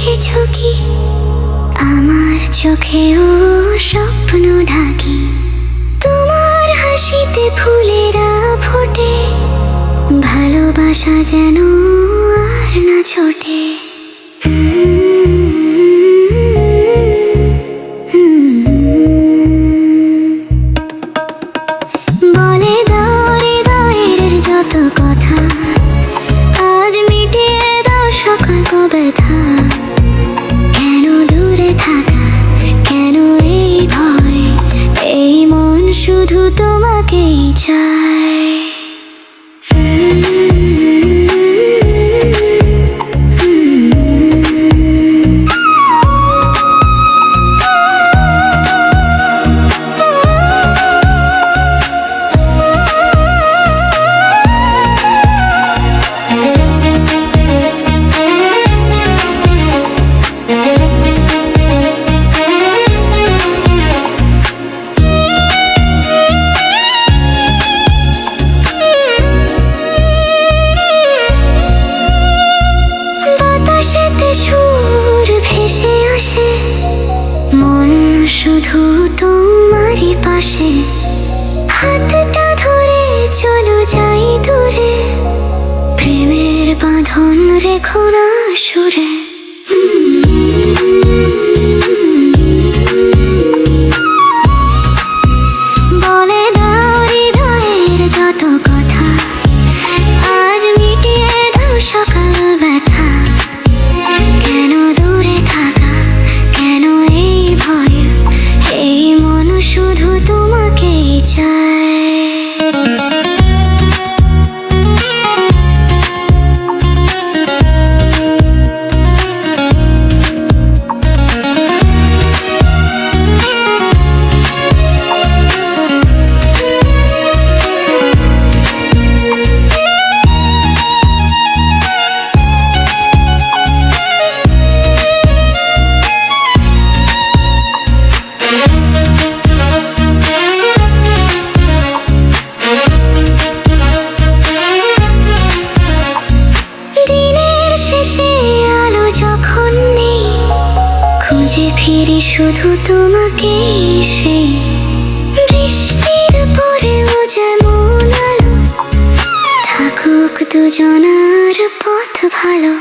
দেখেছো কি আমার চোখেও স্বপ্ন ঢাকি, তোমার হাসিতে ফুলেরা ফোটে, ভালোবাসা যেন আর না ছোটে। বলে দাও হৃদয়ের যত কথা, আজ মিটিয়ে দাও সকল ব্যথা। কেন দূরে থাকা, কেন এই ভয়, এই মন শুধু তোমাকেই চায়। সুর ভেসে আসে, মন শুধু তোমারই পাশে। হাতটা ধরে চলো যাই দূরে, প্রেমের বাঁধন রেখো না সুরে। বলে দাও হৃদয়ের যত কথা, আজ মিটিয়ে দাও সকাল ব্যথা। কেন দূরে থাকা, কেন এই ভয়, এই মন শুধু তোমাকেই চায়। খুঁজে ফিরি শুধু তোমাকেই, সেই বৃষ্টির পরেও যেমন আলো, থাকুক দুজনার পথ ভালো।